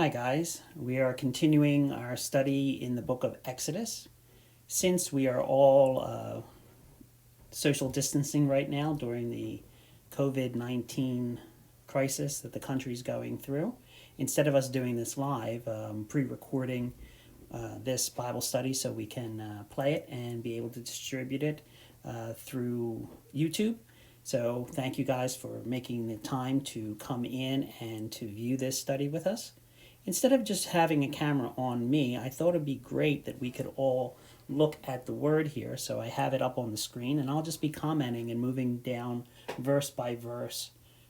Hi guys, we are continuing our study in the book of Exodus. Since we are all social distancing right now during the COVID-19 crisis that the country's going through, instead of us doing this live, pre-recording this Bible study so we can play it and be able to distribute it through YouTube. So thank you guys for making the time to come in and to view this study with us. Instead of just having a camera on me, I thought it'd be great that we could all look at the word here. So I have it up on the screen and I'll just be commenting and moving down verse by verse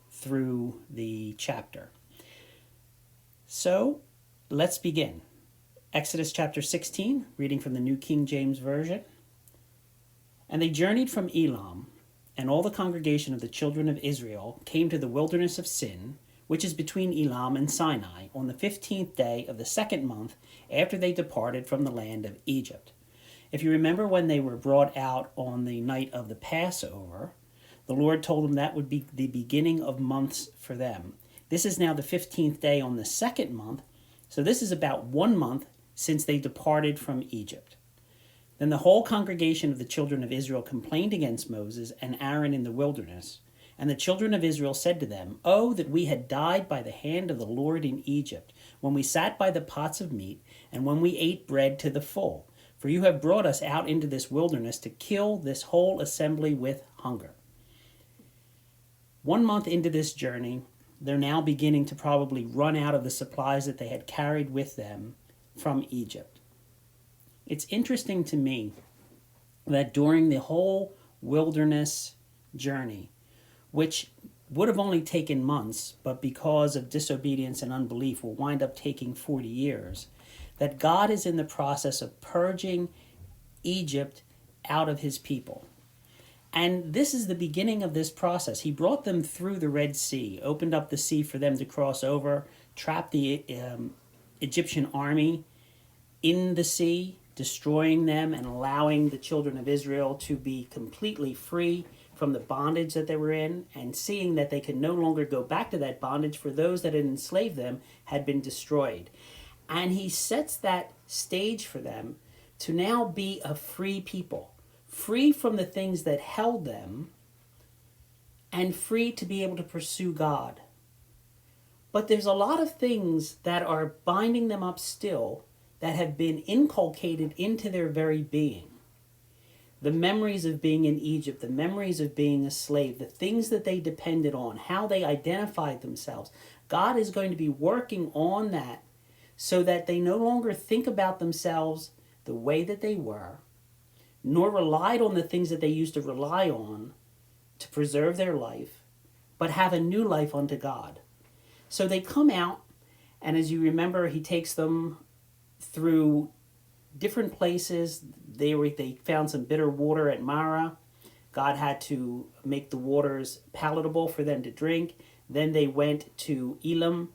through the chapter. So let's begin. Exodus chapter 16, reading from the New King James Version. And they journeyed from Elam, and all the congregation of the children of Israel came to the wilderness of Sin, which is between Elam and Sinai, on the 15th day of the second month after they departed from the land of Egypt. If you remember when they were brought out on the night of the Passover, the Lord told them that would be the beginning of months for them. This is now the 15th day on the second month, so this is about 1 month since they departed from Egypt. Then the whole congregation of the children of Israel complained against Moses and Aaron in the wilderness. And the children of Israel said to them, "Oh, that we had died by the hand of the Lord in Egypt, when we sat by the pots of meat, and when we ate bread to the full. For you have brought us out into this wilderness to kill this whole assembly with hunger." 1 month into this journey, they're now beginning to probably run out of the supplies that they had carried with them from Egypt. It's interesting to me that during the whole wilderness journey, which would have only taken months, but because of disobedience and unbelief will wind up taking 40 years, that God is in the process of purging Egypt out of his people. And this is the beginning of this process. He brought them through the Red Sea, opened up the sea for them to cross over, trapped the Egyptian army in the sea, destroying them and allowing the children of Israel to be completely free from the bondage that they were in, and seeing that they could no longer go back to that bondage, for those that had enslaved them had been destroyed. And he sets that stage for them to now be a free people, free from the things that held them, and free to be able to pursue God. But there's a lot of things that are binding them up still that have been inculcated into their very being. The memories of being in Egypt, the memories of being a slave, the things that they depended on, how they identified themselves. God is going to be working on that so that they no longer think about themselves the way that they were, nor relied on the things that they used to rely on to preserve their life, but have a new life unto God. So they come out, and as you remember, he takes them through different places. They found some bitter water at Marah. God had to make the waters palatable for them to drink. Then they went to Elam,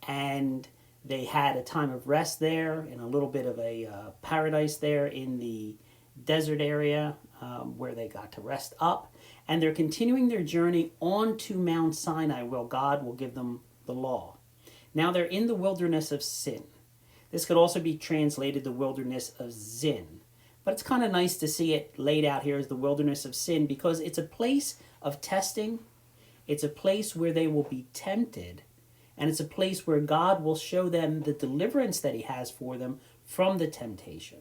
and they had a time of rest there, and a little bit of a paradise there in the desert area where they got to rest up. And they're continuing their journey on to Mount Sinai, where God will give them the law. Now they're in the wilderness of Sin. This could also be translated the wilderness of Zin. But it's kind of nice to see it laid out here as the wilderness of Sin, because it's a place of testing. It's a place where they will be tempted. And it's a place where God will show them the deliverance that he has for them from the temptation.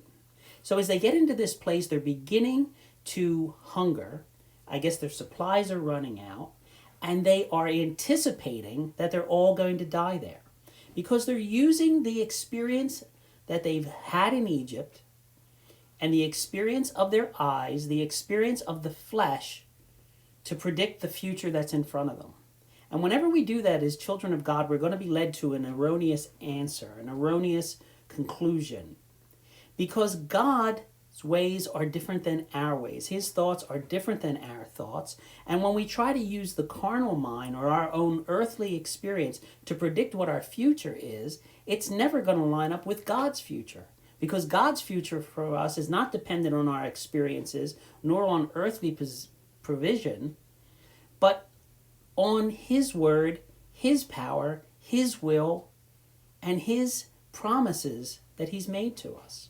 So as they get into this place, they're beginning to hunger. I guess their supplies are running out. And they are anticipating that they're all going to die there, because they're using the experience that they've had in Egypt and the experience of their eyes, the experience of the flesh, to predict the future that's in front of them. And whenever we do that as children of God, we're going to be led to an erroneous answer, an erroneous conclusion, because God's ways are different than our ways. His thoughts are different than our thoughts. And when we try to use the carnal mind or our own earthly experience to predict what our future is, it's never going to line up with God's future. Because God's future for us is not dependent on our experiences, nor on earthly provision, but on his word, his power, his will, and his promises that he's made to us.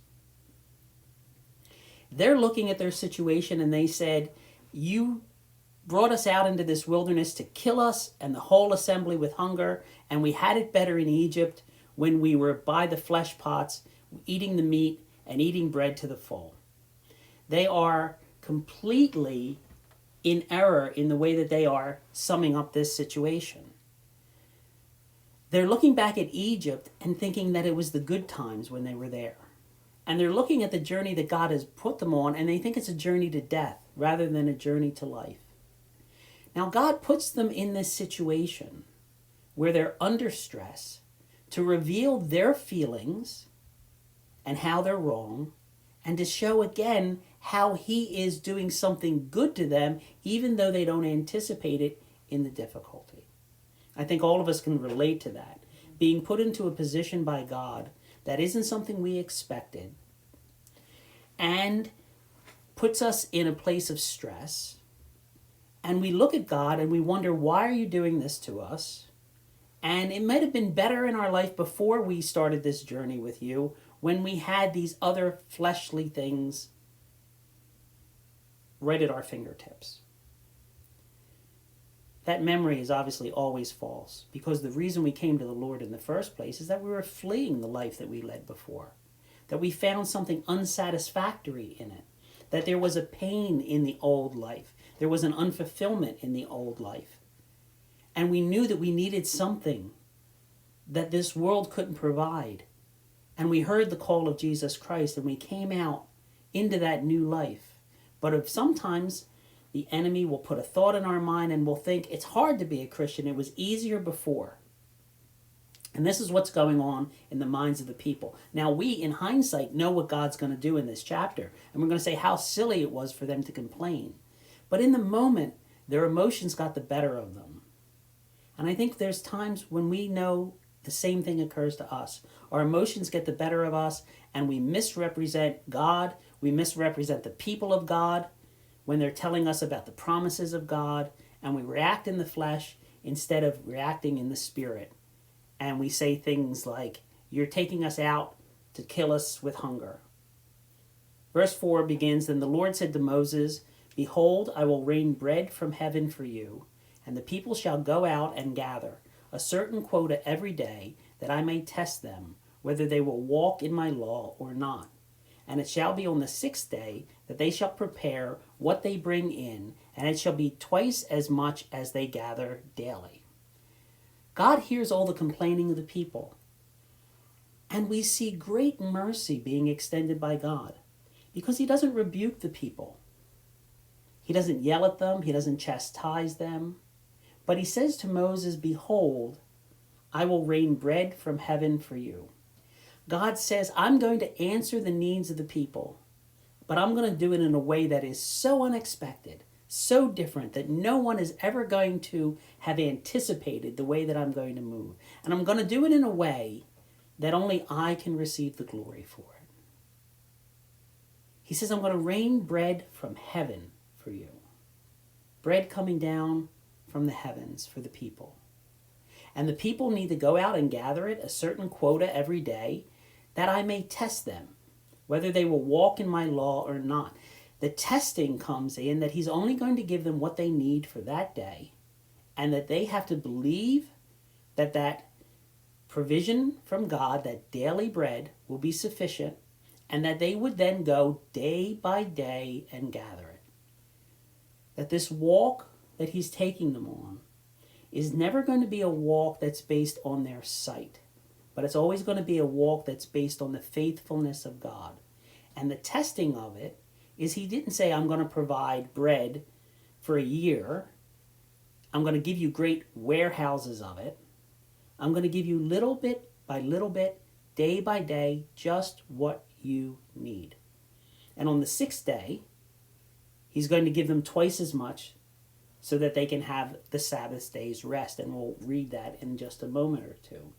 They're looking at their situation and they said, you brought us out into this wilderness to kill us and the whole assembly with hunger, and we had it better in Egypt when we were by the flesh pots, eating the meat and eating bread to the full. They are completely in error in the way that they are summing up this situation. They're looking back at Egypt and thinking that it was the good times when they were there. And they're looking at the journey that God has put them on, and they think it's a journey to death rather than a journey to life. Now, God puts them in this situation where they're under stress to reveal their feelings and how they're wrong, and to show again how he is doing something good to them, even though they don't anticipate it in the difficulty. I think all of us can relate to that. Being put into a position by God that isn't something we expected and puts us in a place of stress. And we look at God and we wonder, why are you doing this to us? And it might have been better in our life before we started this journey with you, when we had these other fleshly things right at our fingertips. That memory is obviously always false, because the reason we came to the Lord in the first place is that we were fleeing the life that we led before, that we found something unsatisfactory in it, that there was a pain in the old life, there was an unfulfillment in the old life. And we knew that we needed something that this world couldn't provide. And we heard the call of Jesus Christ, and we came out into that new life. But if sometimes the enemy will put a thought in our mind and we'll think, it's hard to be a Christian, it was easier before. And this is what's going on in the minds of the people. Now, we, in hindsight, know what God's going to do in this chapter. And we're going to say how silly it was for them to complain. But in the moment, their emotions got the better of them. And I think there's times when we know the same thing occurs to us. Our emotions get the better of us, and we misrepresent God. We misrepresent the people of God when they're telling us about the promises of God, and we react in the flesh instead of reacting in the spirit. And we say things like, you're taking us out to kill us with hunger. Verse 4 begins, Then the Lord said to Moses, Behold, I will rain bread from heaven for you, and the people shall go out and gather a certain quota every day, that I may test them, whether they will walk in my law or not. And it shall be on the 6th day that they shall prepare what they bring in, and it shall be twice as much as they gather daily. God hears all the complaining of the people. And we see great mercy being extended by God, because he doesn't rebuke the people. He doesn't yell at them. He doesn't chastise them. But he says to Moses, Behold, I will rain bread from heaven for you. God says, I'm going to answer the needs of the people, but I'm going to do it in a way that is so unexpected, so different, that no one is ever going to have anticipated the way that I'm going to move. And I'm going to do it in a way that only I can receive the glory for it. He says, I'm going to rain bread from heaven for you. Bread coming down from the heavens for the people. And the people need to go out and gather it, a certain quota every day, that I may test them, whether they will walk in my law or not. The testing comes in that he's only going to give them what they need for that day, and that they have to believe that that provision from God, that daily bread, will be sufficient, and that they would then go day by day and gather it. That this walk that he's taking them on is never going to be a walk that's based on their sight, but it's always going to be a walk that's based on the faithfulness of God. And the testing of it is he didn't say, I'm going to provide bread for a year. I'm going to give you great warehouses of it. I'm going to give you little bit by little bit, day by day, just what you need. And on the 6th day, he's going to give them twice as much so that they can have the Sabbath day's rest. And we'll read that in just a moment or two.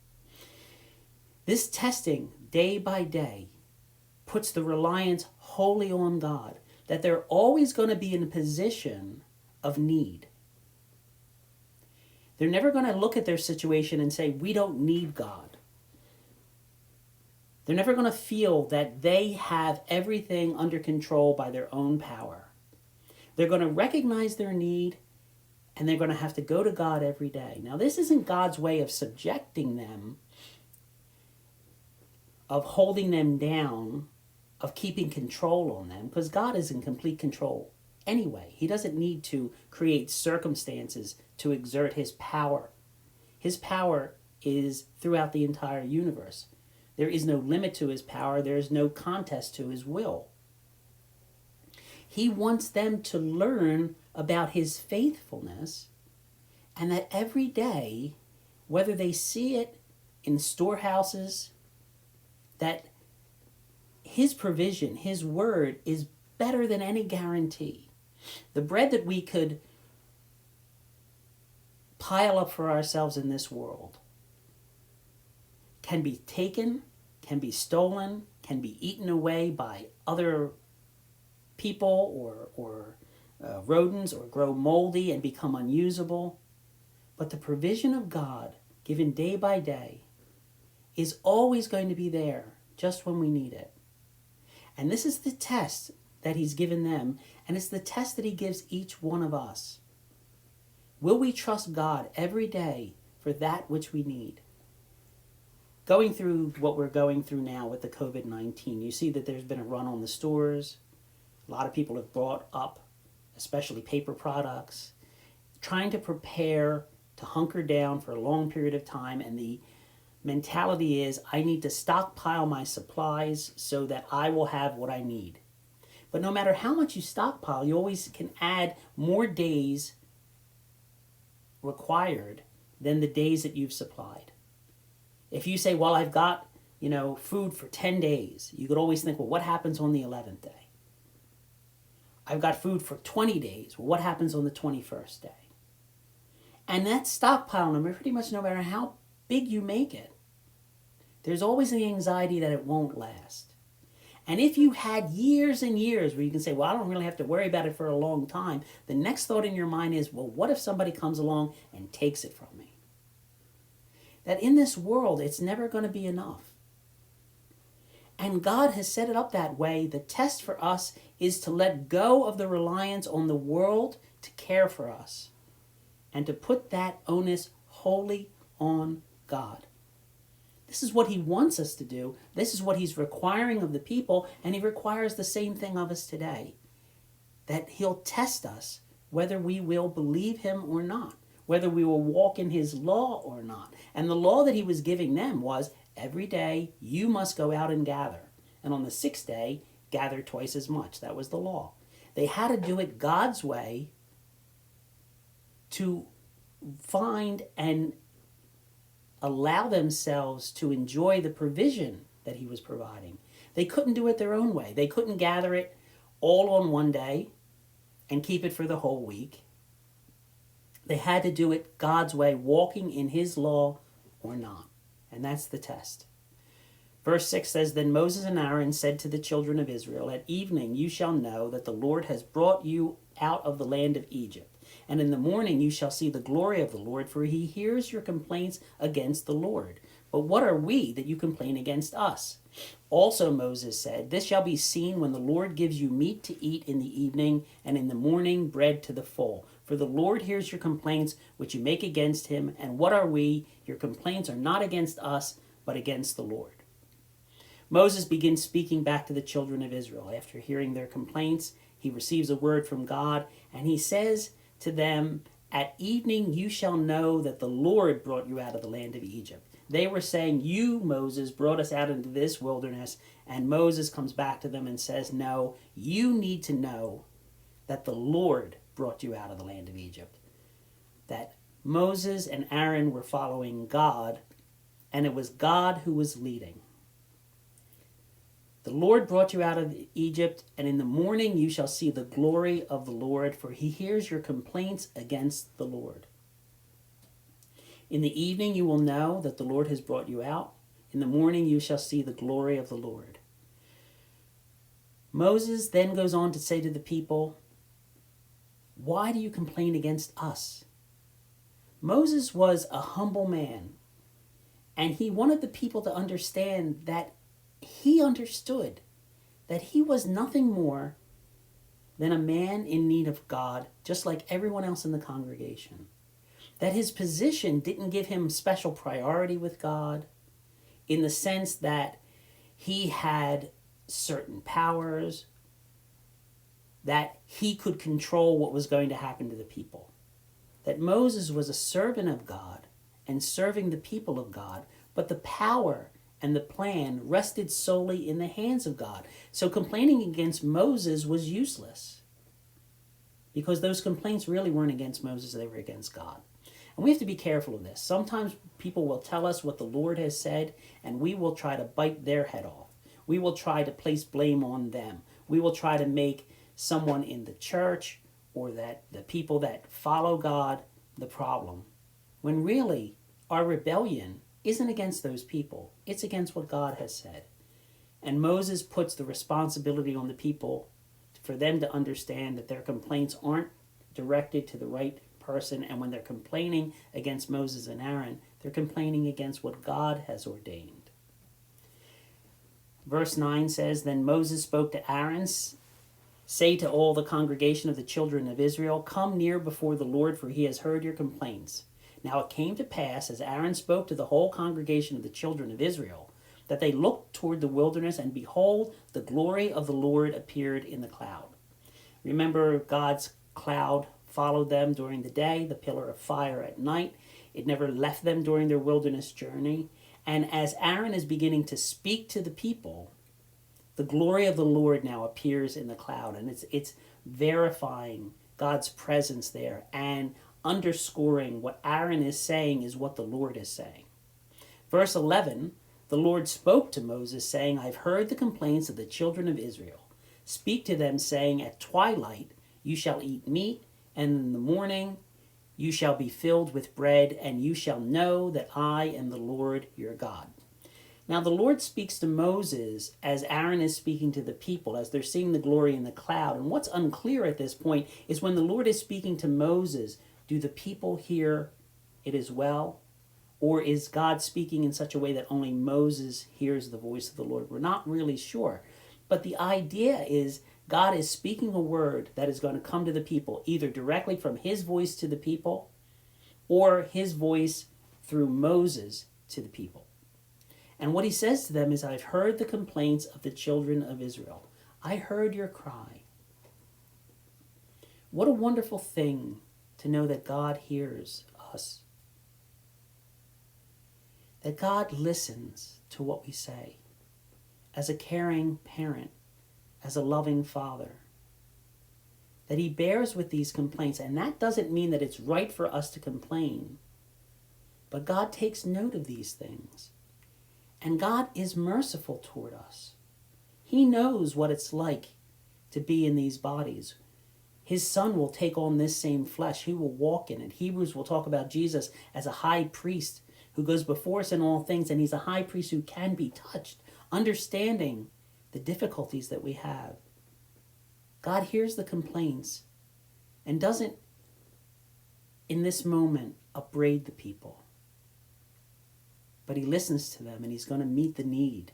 This testing, day by day, puts the reliance wholly on God, that they're always going to be in a position of need. They're never going to look at their situation and say, we don't need God. They're never going to feel that they have everything under control by their own power. They're going to recognize their need, and they're going to have to go to God every day. Now, this isn't God's way of subjecting them, of holding them down, of keeping control on them, because God is in complete control anyway. He doesn't need to create circumstances to exert his power. His power is throughout the entire universe. There is no limit to his power. There is no contest to his will. He wants them to learn about his faithfulness, and that every day, whether they see it in storehouses, that his provision, his word, is better than any guarantee. The bread that we could pile up for ourselves in this world can be taken, can be stolen, can be eaten away by other people or rodents, or grow moldy and become unusable. But the provision of God, given day by day, is always going to be there just when we need it. And this is the test that he's given them, and it's the test that he gives each one of us. Will we trust God every day for that which we need? Going through what we're going through now with the COVID-19, you see that there's been a run on the stores. A lot of people have brought up, especially paper products, trying to prepare to hunker down for a long period of time, and the mentality is, I need to stockpile my supplies so that I will have what I need. But no matter how much you stockpile, you always can add more days required than the days that you've supplied. If you say, well, I've got, food for 10 days, you could always think, well, what happens on the 11th day? I've got food for 20 days. Well, what happens on the 21st day? And that stockpile number, pretty much no matter how big you make it, there's always the anxiety that it won't last. And if you had years and years where you can say, well, I don't really have to worry about it for a long time, the next thought in your mind is, well, what if somebody comes along and takes it from me? That in this world, it's never going to be enough. And God has set it up that way. The test for us is to let go of the reliance on the world to care for us, and to put that onus wholly on God. This is what he wants us to do. This is what he's requiring of the people, and he requires the same thing of us today. That he'll test us whether we will believe him or not, whether we will walk in his law or not. And the law that he was giving them was, every day you must go out and gather. And on the sixth day, gather twice as much. That was the law. They had to do it God's way to find and allow themselves to enjoy the provision that he was providing. They couldn't do it their own way. They couldn't gather it all on one day and keep it for the whole week. They had to do it God's way, walking in his law or not. And that's the test. Verse 6 says, Then Moses and Aaron said to the children of Israel, At evening you shall know that the Lord has brought you out of the land of Egypt. And in the morning you shall see the glory of the Lord, for he hears your complaints against the Lord. But what are we that you complain against us? Also Moses said, This shall be seen when the Lord gives you meat to eat in the evening, and in the morning bread to the full. For the Lord hears your complaints which you make against him. And what are we? Your complaints are not against us, but against the Lord. Moses begins speaking back to the children of Israel. After hearing their complaints, he receives a word from God, and he says to them, At evening you shall know that the Lord brought you out of the land of Egypt. They were saying, You, Moses, brought us out into this wilderness. And Moses comes back to them and says, No, you need to know that the Lord brought you out of the land of Egypt. That Moses and Aaron were following God, and it was God who was leading. The Lord brought you out of Egypt, and in the morning you shall see the glory of the Lord, for he hears your complaints against the Lord. In the evening you will know that the Lord has brought you out. In the morning you shall see the glory of the Lord. Moses then goes on to say to the people, Why do you complain against us? Moses was a humble man, and he wanted the people to understand that he understood that he was nothing more than a man in need of God, just like everyone else in the congregation. That his position didn't give him special priority with God in the sense that he had certain powers, that he could control what was going to happen to the people. That Moses was a servant of God and serving the people of God, but the power and the plan rested solely in the hands of God. So complaining against Moses was useless, because those complaints really weren't against Moses, they were against God. And we have to be careful of this. Sometimes people will tell us what the Lord has said, and we will try to bite their head off. We will try to place blame on them. We will try to make someone in the church or that the people that follow God the problem, when really our rebellion isn't against those people. It's against what God has said. And Moses puts the responsibility on the people for them to understand that their complaints aren't directed to the right person, and when they're complaining against Moses and Aaron, they're complaining against what God has ordained. Verse 9 says, Then Moses spoke to Aaron, Say to all the congregation of the children of Israel, Come near before the Lord, for he has heard your complaints. Now it came to pass, as Aaron spoke to the whole congregation of the children of Israel, that they looked toward the wilderness, and behold, the glory of the Lord appeared in the cloud. Remember, God's cloud followed them during the day, the pillar of fire at night. It never left them during their wilderness journey. And as Aaron is beginning to speak to the people, the glory of the Lord now appears in the cloud, and it's verifying God's presence there and underscoring what Aaron is saying is what the Lord is saying. Verse 11, the Lord spoke to Moses, saying, I've heard the complaints of the children of Israel. Speak to them, saying, At twilight you shall eat meat, and in the morning you shall be filled with bread, and you shall know that I am the Lord your God. Now the Lord speaks to Moses as Aaron is speaking to the people, as they're seeing the glory in the cloud. And what's unclear at this point is when the Lord is speaking to Moses, do the people hear it as well? Or is God speaking in such a way that only Moses hears the voice of the Lord? We're not really sure. But the idea is God is speaking a word that is going to come to the people, either directly from his voice to the people or his voice through Moses to the people. And what he says to them is, I've heard the complaints of the children of Israel. I heard your cry. What a wonderful thing to know that God hears us. That God listens to what we say as a caring parent, as a loving father. That he bears with these complaints. And that doesn't mean that it's right for us to complain. But God takes note of these things. And God is merciful toward us. He knows what it's like to be in these bodies. His son will take on this same flesh. He will walk in it. Hebrews will talk about Jesus as a high priest who goes before us in all things, and he's a high priest who can be touched, understanding the difficulties that we have. God hears the complaints and doesn't, in this moment, upbraid the people. But he listens to them, and he's going to meet the need.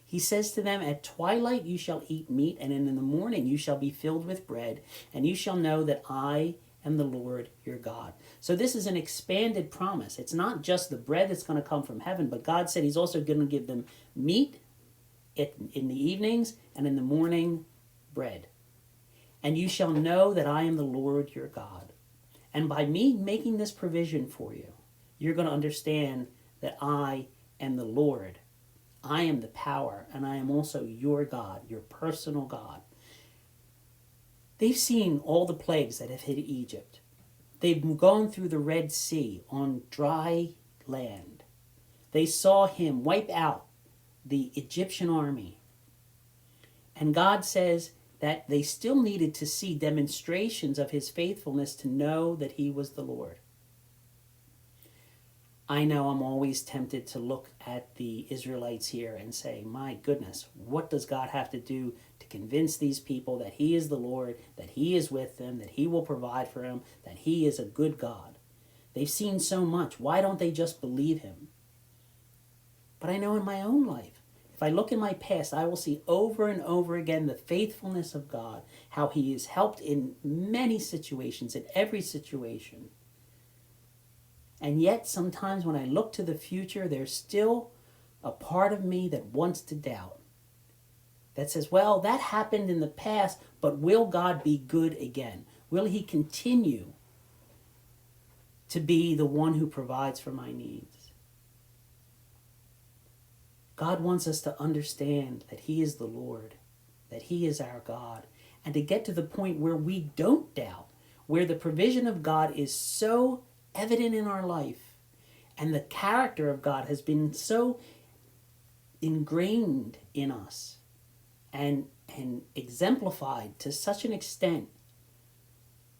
He says to them, At twilight you shall eat meat, and in the morning you shall be filled with bread, and you shall know that I am the Lord your God. So this is an expanded promise. It's not just the bread that's going to come from heaven, but God said he's also going to give them meat in the evenings, and in the morning, bread. And you shall know that I am the Lord your God. And by me making this provision for you, you're going to understand that I am the Lord. I am the power, and I am also your God, your personal God. They've seen all the plagues that have hit Egypt. They've gone through the Red Sea on dry land. They saw him wipe out the Egyptian army. And God says that they still needed to see demonstrations of his faithfulness to know that he was the Lord. I know I'm always tempted to look at the Israelites here and say, my goodness, what does God have to do to convince these people that he is the Lord, that he is with them, that he will provide for them, that he is a good God? They've seen so much. Why don't they just believe him? But I know in my own life, if I look in my past, I will see over and over again the faithfulness of God, how he has helped in many situations, in every situation. And yet, sometimes when I look to the future, there's still a part of me that wants to doubt. That says, well, that happened in the past, but will God be good again? Will he continue to be the one who provides for my needs? God wants us to understand that he is the Lord, that he is our God, and to get to the point where we don't doubt, where the provision of God is so evident in our life, and the character of God has been so ingrained in us and exemplified to such an extent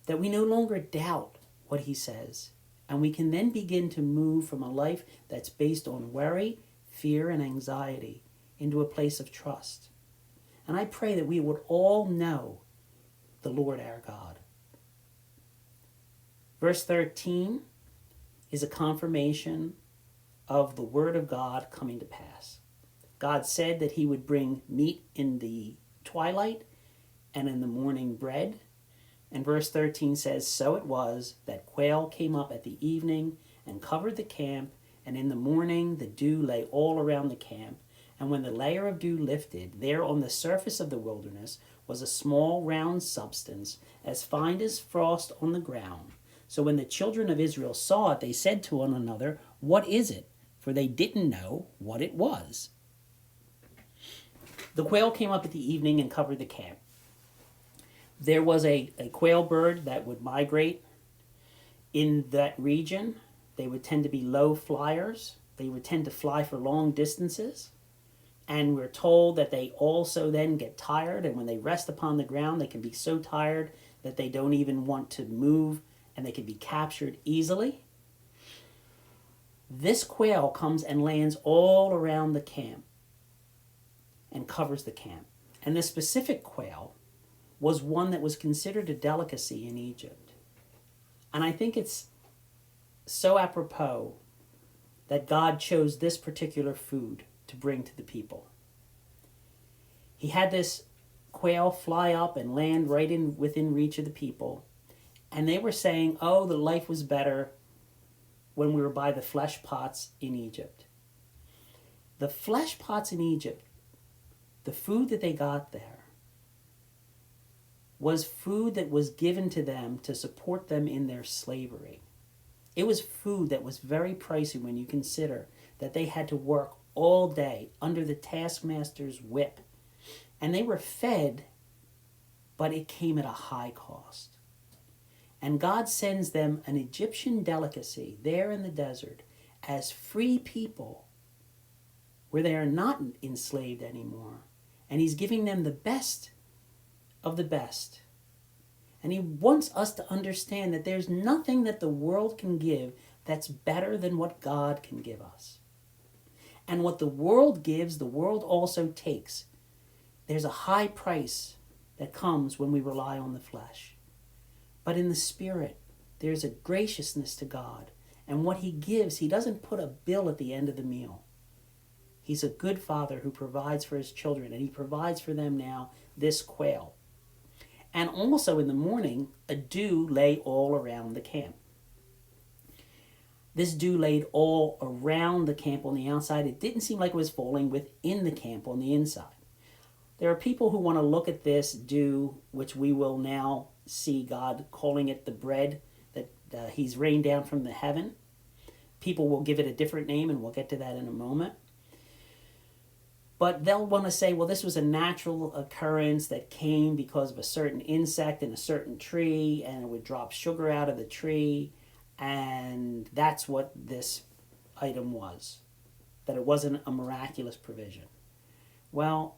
that we no longer doubt what he says. And we can then begin to move from a life that's based on worry, fear, and anxiety into a place of trust. And I pray that we would all know the Lord our God. Verse 13 is a confirmation of the word of God coming to pass. God said that he would bring meat in the twilight and in the morning bread. And verse 13 says, so it was that quail came up at the evening and covered the camp, and in the morning the dew lay all around the camp. And when the layer of dew lifted, there on the surface of the wilderness was a small round substance, as fine as frost on the ground. So when the children of Israel saw it, they said to one another, what is it? For they didn't know what it was. The quail came up at the evening and covered the camp. There was a quail bird that would migrate in that region. They would tend to be low flyers. They would tend to fly for long distances. And we're told that they also then get tired, and when they rest upon the ground, they can be so tired that they don't even want to move, and they can be captured easily. This quail comes and lands all around the camp and covers the camp. And this specific quail was one that was considered a delicacy in Egypt. And I think it's so apropos that God chose this particular food to bring to the people. He had this quail fly up and land right in within reach of the people. And they were saying, oh, the life was better when we were by the flesh pots in Egypt. The flesh pots in Egypt, the food that they got there, was food that was given to them to support them in their slavery. It was food that was very pricey when you consider that they had to work all day under the taskmaster's whip. And they were fed, but it came at a high cost. And God sends them an Egyptian delicacy there in the desert as free people where they are not enslaved anymore. And he's giving them the best of the best. And he wants us to understand that there's nothing that the world can give that's better than what God can give us. And what the world gives, the world also takes. There's a high price that comes when we rely on the flesh. But in the spirit, there's a graciousness to God. And what he gives, he doesn't put a bill at the end of the meal. He's a good father who provides for his children, and he provides for them now this quail. And also in the morning, a dew lay all around the camp. This dew laid all around the camp on the outside. It didn't seem like it was falling within the camp on the inside. There are people who want to look at this dew, which we will now see God calling it the bread that he's rained down from the heaven. People will give it a different name, and we'll get to that in a moment. But they'll want to say, well, this was a natural occurrence that came because of a certain insect in a certain tree, and it would drop sugar out of the tree, and that's what this item was, that it wasn't a miraculous provision. Well,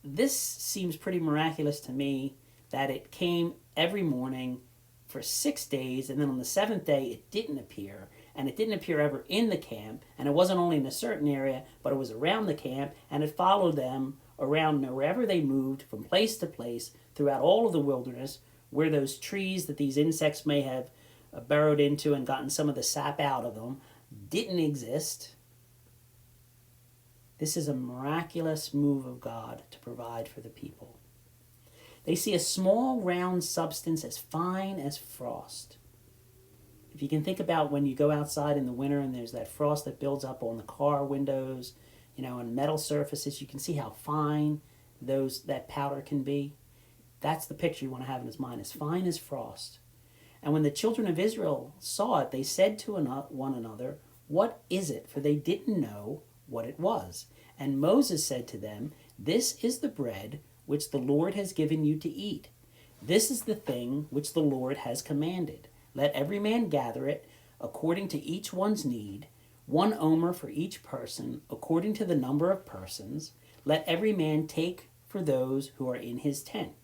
this seems pretty miraculous to me, that it came every morning for 6 days, and then on the seventh day it didn't appear. And it didn't appear ever in the camp, and it wasn't only in a certain area, but it was around the camp, and it followed them around wherever they moved, from place to place, throughout all of the wilderness, where those trees that these insects may have burrowed into and gotten some of the sap out of them didn't exist. This is a miraculous move of God to provide for the people. They see a small round substance as fine as frost. If you can think about when you go outside in the winter and there's that frost that builds up on the car windows, and metal surfaces, you can see how fine that powder can be. That's the picture you want to have in his mind, as fine as frost. And when the children of Israel saw it, they said to one another, "What is it?" For they didn't know what it was. And Moses said to them, "This is the bread which the Lord has given you to eat. This is the thing which the Lord has commanded. Let every man gather it according to each one's need, 1 omer for each person, according to the number of persons. Let every man take for those who are in his tent."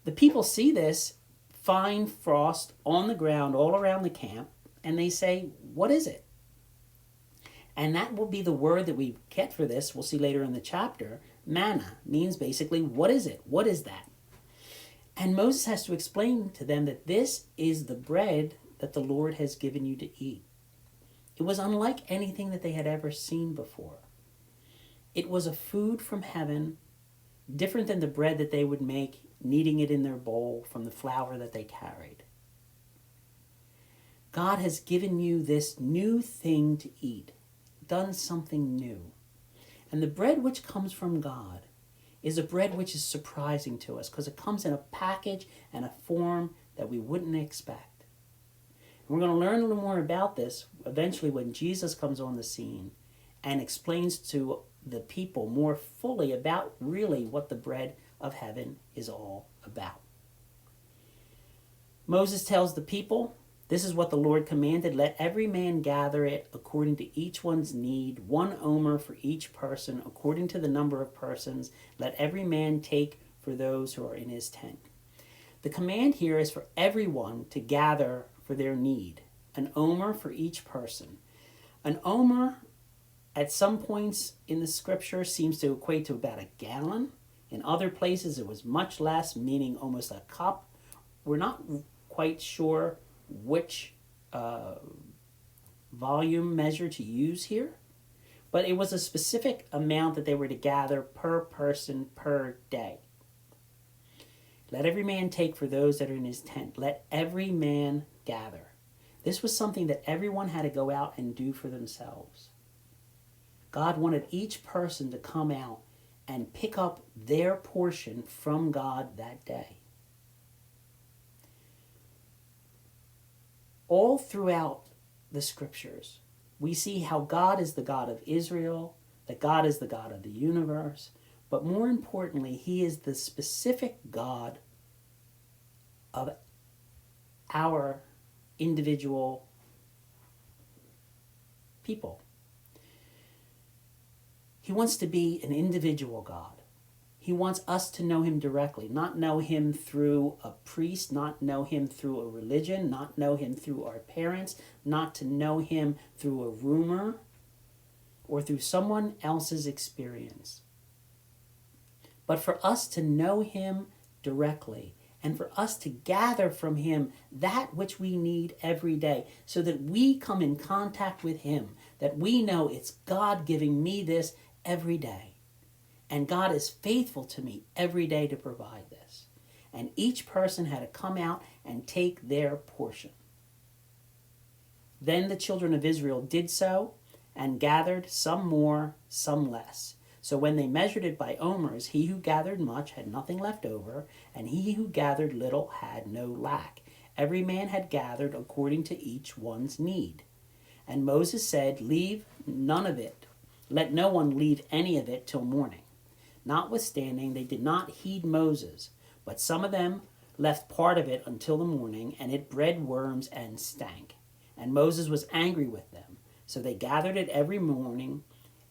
The people see this fine frost on the ground all around the camp, and they say, "What is it?" And that will be the word that we get for this. We'll see later in the chapter. Manna means basically, what is it? What is that? And Moses has to explain to them that this is the bread that the Lord has given you to eat. It was unlike anything that they had ever seen before. It was a food from heaven, different than the bread that they would make, kneading it in their bowl from the flour that they carried. God has given you this new thing to eat, done something new. And the bread which comes from God is a bread which is surprising to us because it comes in a package and a form that we wouldn't expect. And we're going to learn a little more about this eventually when Jesus comes on the scene and explains to the people more fully about really what the bread of heaven is all about. Moses tells the people, "This is what the Lord commanded. Let every man gather it according to each one's need, 1 omer for each person, according to the number of persons. Let every man take for those who are in his tent." The command here is for everyone to gather for their need, 1 omer for each person. 1 omer, at some points in the scripture, seems to equate to about a gallon. In other places, it was much less, meaning almost a cup. We're not quite sure which volume measure to use here, but it was a specific amount that they were to gather per person per day. Let every man take for those that are in his tent. Let every man gather. This was something that everyone had to go out and do for themselves. God wanted each person to come out and pick up their portion from God that day. All throughout the scriptures, we see how God is the God of Israel, that God is the God of the universe, but more importantly, he is the specific God of our individual people. He wants to be an individual God. He wants us to know him directly, not know him through a priest, not know him through a religion, not know him through our parents, not to know him through a rumor or through someone else's experience. But for us to know him directly and for us to gather from him that which we need every day so that we come in contact with him, that we know it's God giving me this every day. And God is faithful to me every day to provide this. And each person had to come out and take their portion. Then the children of Israel did so and gathered some more, some less. So when they measured it by omers, he who gathered much had nothing left over, and he who gathered little had no lack. Every man had gathered according to each one's need. And Moses said, "Leave none of it. Let no one leave any of it till morning." Notwithstanding, they did not heed Moses, but some of them left part of it until the morning, and it bred worms and stank. And Moses was angry with them. So they gathered it every morning,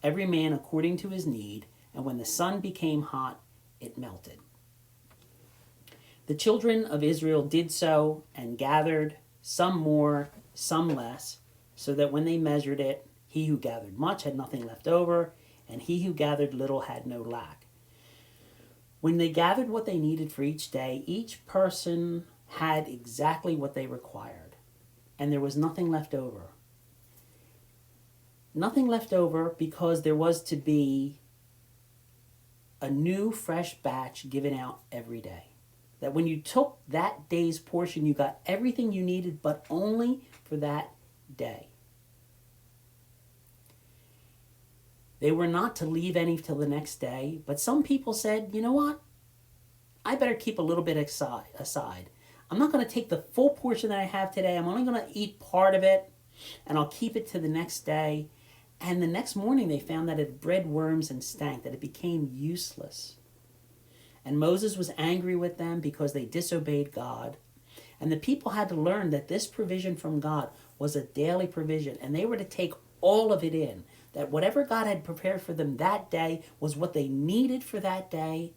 every man according to his need, and when the sun became hot, it melted. The children of Israel did so and gathered some more, some less, so that when they measured it, he who gathered much had nothing left over, and he who gathered little had no lack. When they gathered what they needed for each day, each person had exactly what they required, and there was nothing left over. Nothing left over because there was to be a new fresh batch given out every day. That when you took that day's portion, you got everything you needed, but only for that day. They were not to leave any till the next day, but some people said, you know what? I better keep a little bit aside. I'm not going to take the full portion that I have today. I'm only going to eat part of it, and I'll keep it to the next day. And the next morning they found that it bred worms and stank, that it became useless. And Moses was angry with them because they disobeyed God. And the people had to learn that this provision from God was a daily provision, and they were to take all of it in. That whatever God had prepared for them that day was what they needed for that day,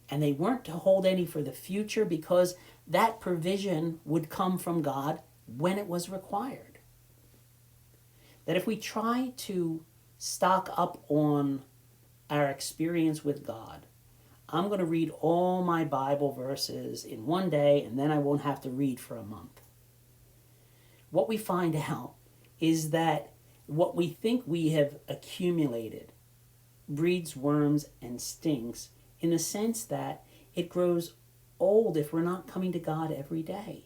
and they weren't to hold any for the future because that provision would come from God when it was required. That if we try to stock up on our experience with God, I'm going to read all my Bible verses in one day and then I won't have to read for a month. What we find out is that what we think we have accumulated breeds worms and stinks in the sense that it grows old if we're not coming to God every day.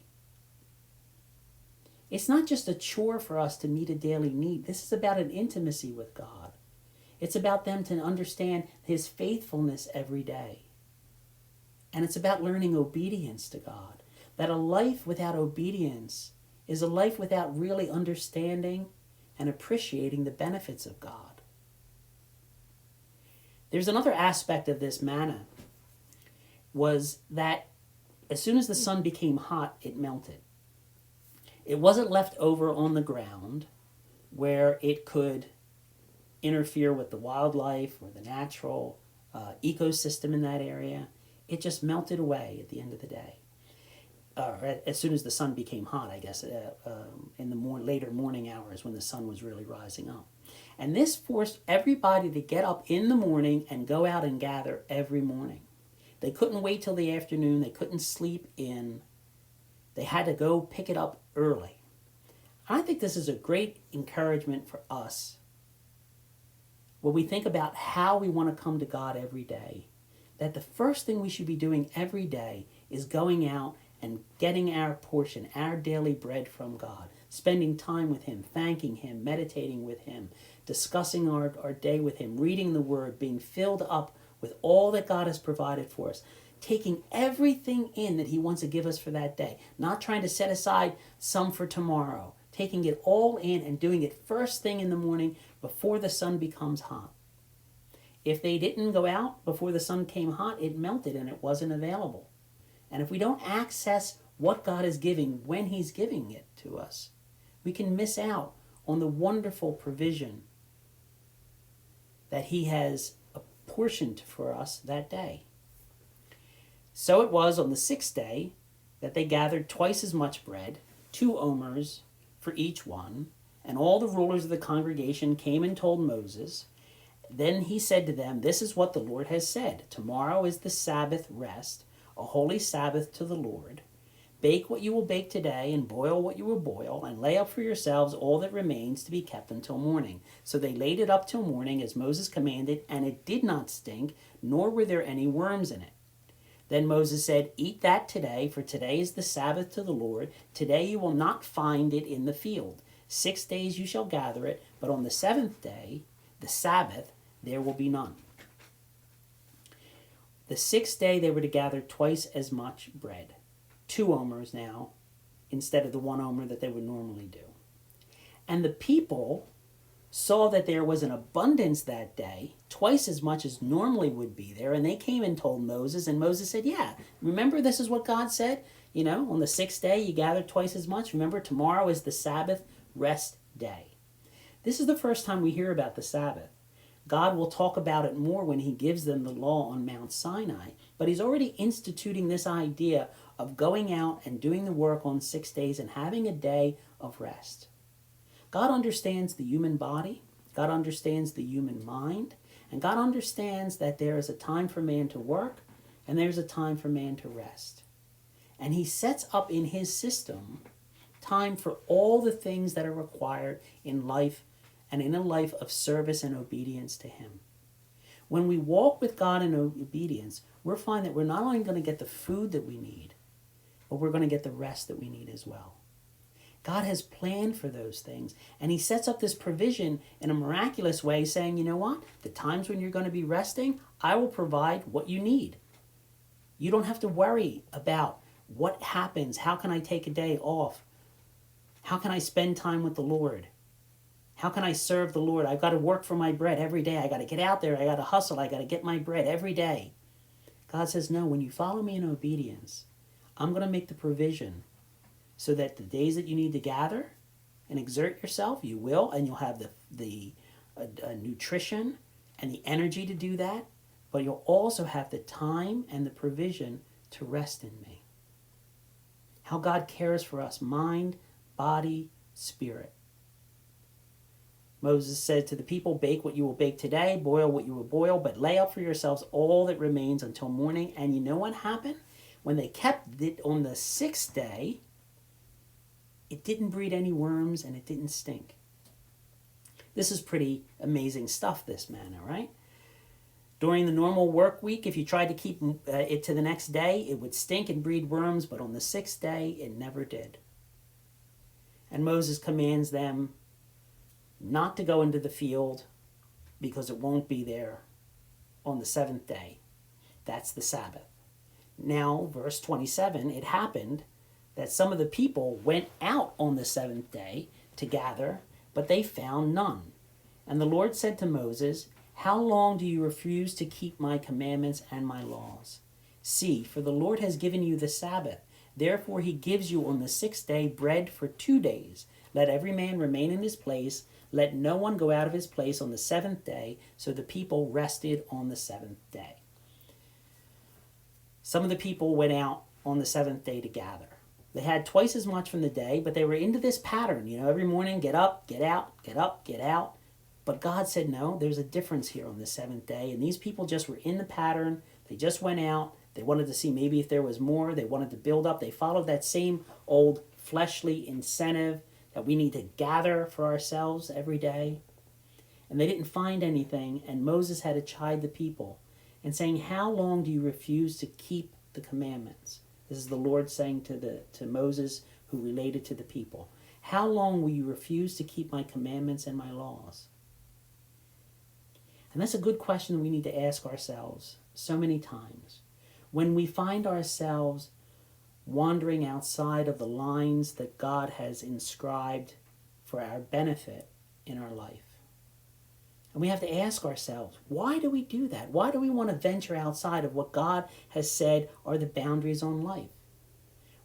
It's not just a chore for us to meet a daily need. This is about an intimacy with God. It's about them to understand His faithfulness every day. And it's about learning obedience to God. That a life without obedience is a life without really understanding and appreciating the benefits of God. There's another aspect of this manna, was that as soon as the sun became hot, it melted. It wasn't left over on the ground where it could interfere with the wildlife or the natural ecosystem in that area. It just melted away at the end of the day. As soon as the sun became hot, I guess, in the later morning hours when the sun was really rising up. And this forced everybody to get up in the morning and go out and gather every morning. They couldn't wait till the afternoon. They couldn't sleep in. They had to go pick it up early. I think this is a great encouragement for us when we think about how we want to come to God every day, that the first thing we should be doing every day is going out and getting our portion, our daily bread from God, spending time with Him, thanking Him, meditating with Him, discussing our day with Him, reading the Word, being filled up with all that God has provided for us, taking everything in that He wants to give us for that day, not trying to set aside some for tomorrow, taking it all in and doing it first thing in the morning before the sun becomes hot. If they didn't go out before the sun came hot, it melted and it wasn't available. And if we don't access what God is giving when He's giving it to us, we can miss out on the wonderful provision that He has apportioned for us that day. So it was on the sixth day that they gathered twice as much bread, 2 omers for each one, and all the rulers of the congregation came and told Moses. Then he said to them, "This is what the Lord has said. Tomorrow is the Sabbath rest, a holy Sabbath to the Lord. Bake what you will bake today, and boil what you will boil, and lay up for yourselves all that remains to be kept until morning." So they laid it up till morning, as Moses commanded, and it did not stink, nor were there any worms in it. Then Moses said, "Eat that today, for today is the Sabbath to the Lord. Today you will not find it in the field. 6 days you shall gather it, but on the 7th day, the Sabbath, there will be none." The 6th day they were to gather twice as much bread. 2 omers now, instead of the 1 omer that they would normally do. And the people saw that there was an abundance that day, twice as much as normally would be there, and they came and told Moses, and Moses said, "Yeah, remember this is what God said? On the 6th day you gather twice as much. Remember, tomorrow is the Sabbath rest day." This is the first time we hear about the Sabbath. God will talk about it more when He gives them the law on Mount Sinai, but He's already instituting this idea of going out and doing the work on 6 days and having a day of rest. God understands the human body, God understands the human mind, and God understands that there is a time for man to work and there's a time for man to rest. And He sets up in His system time for all the things that are required in life and in a life of service and obedience to Him. When we walk with God in obedience, we'll find that we're not only going to get the food that we need, but we're going to get the rest that we need as well. God has planned for those things, and He sets up this provision in a miraculous way, saying, you know what? The times when you're going to be resting, I will provide what you need. You don't have to worry about what happens. How can I take a day off? How can I spend time with the Lord? How can I serve the Lord? I've got to work for my bread every day. I got to get out there. I got to hustle. I got to get my bread every day. God says, no, when you follow me in obedience, I'm going to make the provision so that the days that you need to gather and exert yourself, you will, and you'll have the nutrition and the energy to do that, but you'll also have the time and the provision to rest in me. How God cares for us, mind, body, spirit. Moses said to the people, bake what you will bake today, boil what you will boil, but lay up for yourselves all that remains until morning. And you know what happened? When they kept it on the sixth day, it didn't breed any worms and it didn't stink. This is pretty amazing stuff, this manna, right? During the normal work week, if you tried to keep it to the next day, it would stink and breed worms, but on the sixth day, it never did. And Moses commands them not to go into the field because it won't be there on the seventh day. That's the Sabbath. Now, verse 27, it happened that some of the people went out on the seventh day to gather, but they found none. And the Lord said to Moses, how long do you refuse to keep my commandments and my laws? See, for the Lord has given you the Sabbath. Therefore he gives you on the sixth day bread for 2 days. Let every man remain in his place. Let no one go out of his place on the seventh day. So the people rested on the seventh day. Some of the people went out on the seventh day to gather. They had twice as much from the day, but they were into this pattern. Every morning, get up, get out, get up, get out. But God said, no, there's a difference here on the seventh day. And these people just were in the pattern. They just went out. They wanted to see maybe if there was more. They wanted to build up. They followed that same old fleshly incentive that we need to gather for ourselves every day. And they didn't find anything. And Moses had to chide the people and saying, how long do you refuse to keep the commandments? This is the Lord saying to Moses, who related to the people. How long will you refuse to keep my commandments and my laws? And that's a good question that we need to ask ourselves so many times. When we find ourselves wandering outside of the lines that God has inscribed for our benefit in our life. And we have to ask ourselves, why do we do that? Why do we want to venture outside of what God has said are the boundaries on life?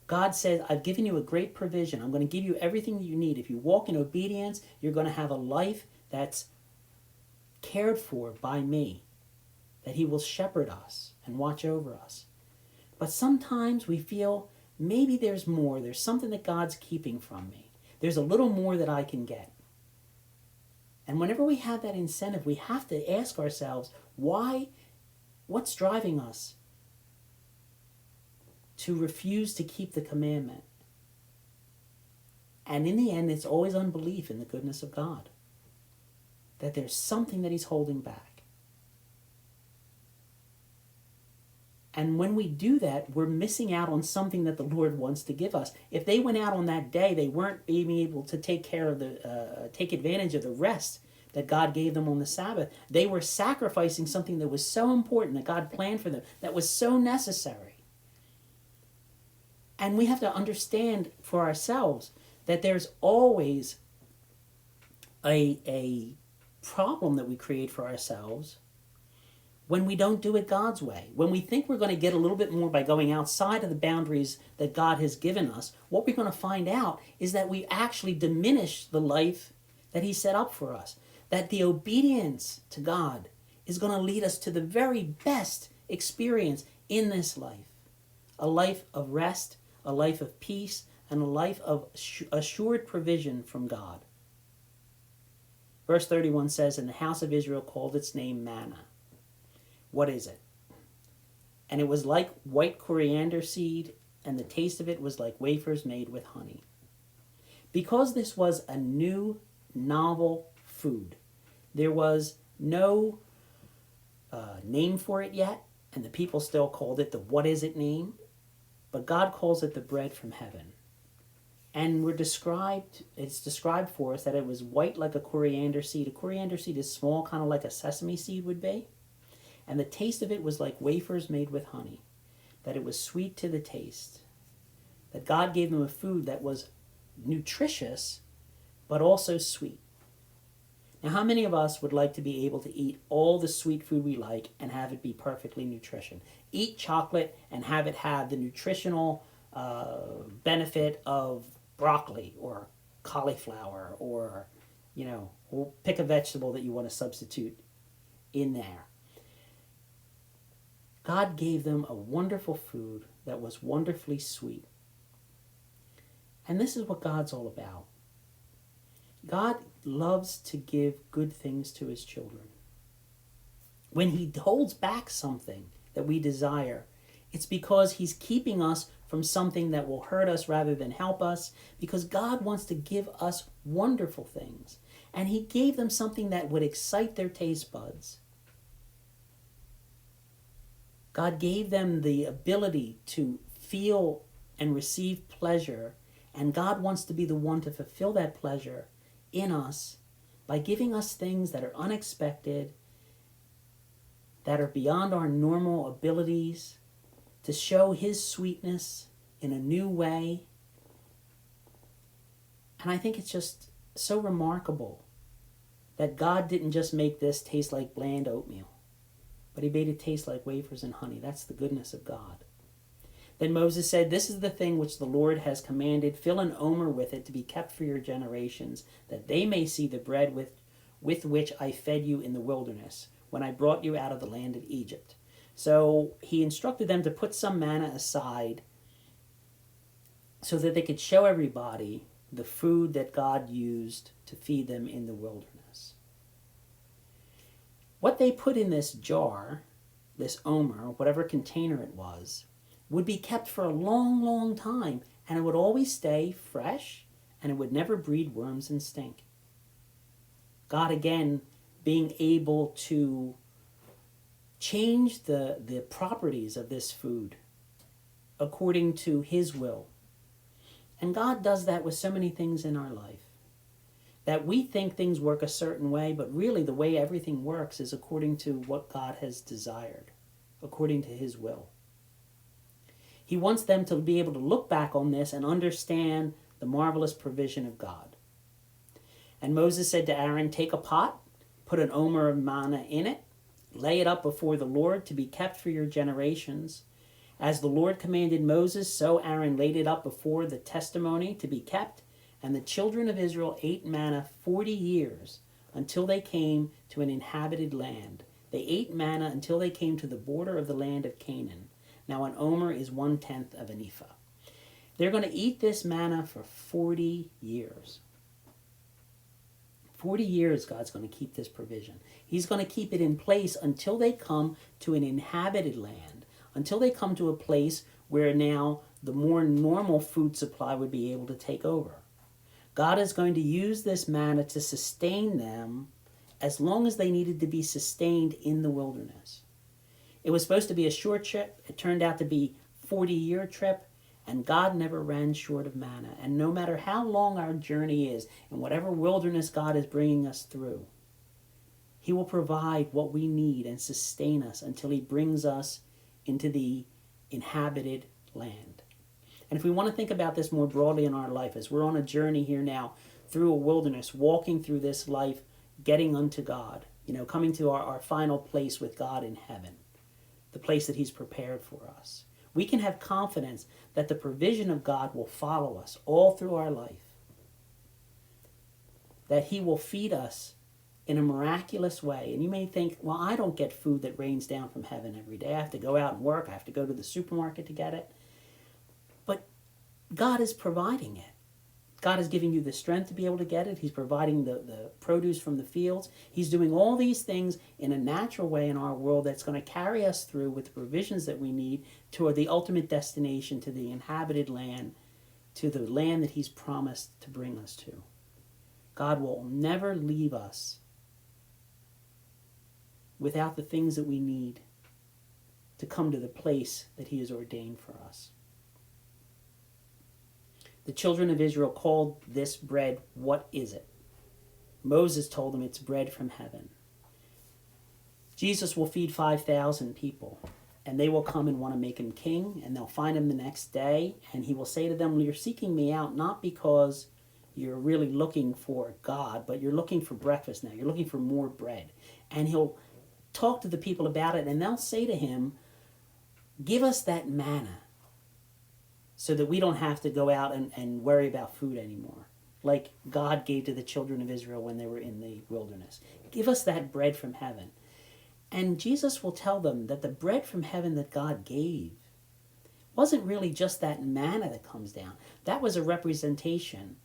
God says, I've given you a great provision. I'm going to give you everything that you need. If you walk in obedience, you're going to have a life that's cared for by me, that he will shepherd us and watch over us. But sometimes we feel maybe there's more. There's something that God's keeping from me. There's a little more that I can get. And whenever we have that incentive, we have to ask ourselves, why? What's driving us to refuse to keep the commandment? And in the end, it's always unbelief in the goodness of God, that there's something that he's holding back. And when we do that, we're missing out on something that the Lord wants to give us. If they went out on that day, they weren't being able to take advantage of the rest that God gave them on the Sabbath. They were sacrificing something that was so important that God planned for them, that was so necessary. And we have to understand for ourselves that there's always a problem that we create for ourselves when we don't do it God's way. When we think we're going to get a little bit more by going outside of the boundaries that God has given us, what we're going to find out is that we actually diminish the life that he set up for us. That the obedience to God is going to lead us to the very best experience in this life. A life of rest, a life of peace, and a life of assured provision from God. Verse 31 says, and the house of Israel called its name manna. What is it? And it was like white coriander seed, and the taste of it was like wafers made with honey. Because this was a new, novel, food. There was no name for it yet, and the people still called it the what is it name, but God calls it the bread from heaven. And it's described for us that it was white like a coriander seed. A coriander seed is small, kind of like a sesame seed would be. And the taste of it was like wafers made with honey, that it was sweet to the taste, that God gave them a food that was nutritious, but also sweet. Now, how many of us would like to be able to eat all the sweet food we like and have it be perfectly nutrition? Eat chocolate and have it have the nutritional benefit of broccoli or cauliflower, or, pick a vegetable that you want to substitute in there. God gave them a wonderful food that was wonderfully sweet. And this is what God's all about. God loves to give good things to his children. When he holds back something that we desire, it's because he's keeping us from something that will hurt us rather than help us, because God wants to give us wonderful things. And he gave them something that would excite their taste buds. God gave them the ability to feel and receive pleasure, and God wants to be the one to fulfill that pleasure in us by giving us things that are unexpected, that are beyond our normal abilities, to show his sweetness in a new way. And I think it's just so remarkable that God didn't just make this taste like bland oatmeal, but he made it taste like wafers and honey. That's the goodness of God. Then Moses said, "This is the thing which the Lord has commanded. Fill an omer with it to be kept for your generations, that they may see the bread with which I fed you in the wilderness, when I brought you out of the land of Egypt." So he instructed them to put some manna aside so that they could show everybody the food that God used to feed them in the wilderness. What they put in this jar, this omer, whatever container it was, would be kept for a long, long time, and it would always stay fresh, and it would never breed worms and stink. God, again, being able to change the properties of this food according to his will. And God does that with so many things in our life, that we think things work a certain way, but really the way everything works is according to what God has desired, according to his will. He wants them to be able to look back on this and understand the marvelous provision of God. And Moses said to Aaron, "Take a pot, put an omer of manna in it, lay it up before the Lord to be kept for your generations. As the Lord commanded Moses, so Aaron laid it up before the testimony to be kept, and the children of Israel ate manna 40 years until they came to an inhabited land. They ate manna until they came to the border of the land of Canaan. Now an omer is 1/10 of an ephah." They're going to eat this manna for 40 years. 40 years God's going to keep this provision. He's going to keep it in place until they come to an inhabited land, until they come to a place where now the more normal food supply would be able to take over. God is going to use this manna to sustain them as long as they needed to be sustained in the wilderness. It was supposed to be a short trip. It turned out to be a 40-year trip. And God never ran short of manna. And no matter how long our journey is, and whatever wilderness God is bringing us through, he will provide what we need and sustain us until he brings us into the inhabited land. And if we want to think about this more broadly in our life, as we're on a journey here now through a wilderness, walking through this life, getting unto God, coming to our final place with God in heaven, the place that he's prepared for us, we can have confidence that the provision of God will follow us all through our life, that he will feed us in a miraculous way. And you may think, well, I don't get food that rains down from heaven every day. I have to go out and work. I have to go to the supermarket to get it. But God is providing it. God is giving you the strength to be able to get it. He's providing the produce from the fields. He's doing all these things in a natural way in our world that's going to carry us through with the provisions that we need toward the ultimate destination, to the inhabited land, to the land that he's promised to bring us to. God will never leave us without the things that we need to come to the place that he has ordained for us. The children of Israel called this bread, what is it? Moses told them it's bread from heaven. Jesus will feed 5,000 people, and they will come and want to make him king, and they'll find him the next day, and he will say to them, you're seeking me out not because you're really looking for God, but you're looking for breakfast now. You're looking for more bread. And he'll talk to the people about it, and they'll say to him, give us that manna so that we don't have to go out and worry about food anymore, like God gave to the children of Israel when they were in the wilderness. Give us that bread from heaven. And Jesus will tell them that the bread from heaven that God gave wasn't really just that manna that comes down. That was a representation,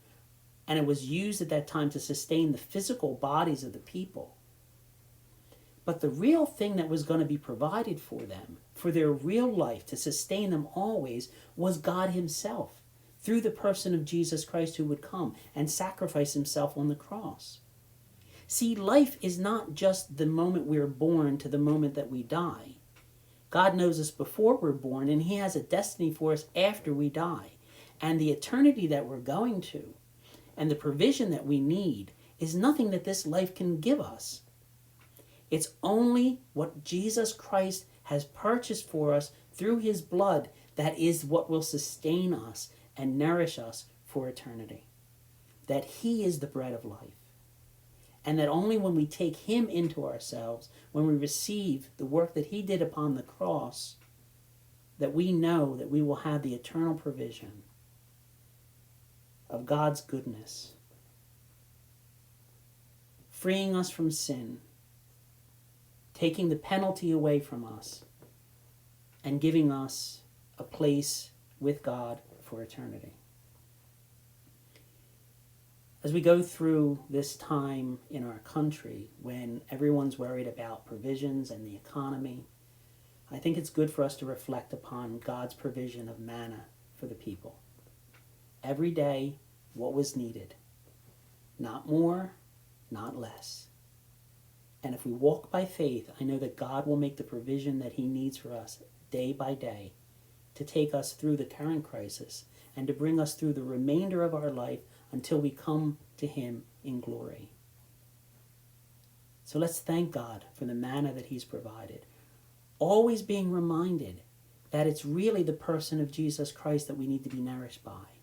and it was used at that time to sustain the physical bodies of the people. But the real thing that was going to be provided for them, for their real life, to sustain them always, was God himself, through the person of Jesus Christ who would come and sacrifice himself on the cross. See, life is not just the moment we're born to the moment that we die. God knows us before we're born, and he has a destiny for us after we die. And the eternity that we're going to, and the provision that we need, is nothing that this life can give us. It's only what Jesus Christ has purchased for us through his blood that is what will sustain us and nourish us for eternity. That he is the bread of life. And that only when we take him into ourselves, when we receive the work that he did upon the cross, that we know that we will have the eternal provision of God's goodness, freeing us from sin, taking the penalty away from us, and giving us a place with God for eternity. As we go through this time in our country when everyone's worried about provisions and the economy, I think it's good for us to reflect upon God's provision of manna for the people. Every day, what was needed. Not more, not less. And if we walk by faith, I know that God will make the provision that he needs for us day by day to take us through the current crisis and to bring us through the remainder of our life until we come to him in glory. So let's thank God for the manna that he's provided. Always being reminded that it's really the person of Jesus Christ that we need to be nourished by.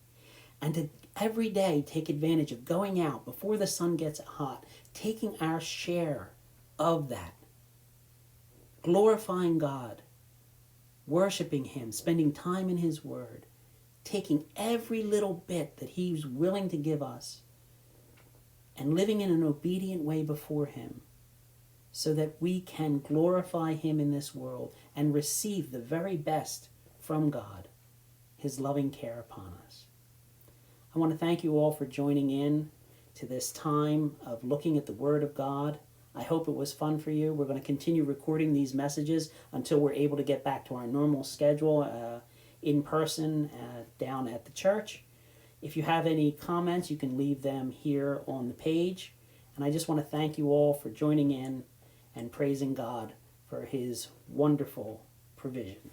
And to every day take advantage of going out before the sun gets hot, taking our share of that, glorifying God, worshiping him, spending time in his word, taking every little bit that he's willing to give us and living in an obedient way before him so that we can glorify him in this world and receive the very best from God, his loving care upon us. I want to thank you all for joining in to this time of looking at the Word of God. I hope it was fun for you. We're going to continue recording these messages until we're able to get back to our normal schedule in person down at the church. If you have any comments, you can leave them here on the page. And I just want to thank you all for joining in and praising God for his wonderful provision.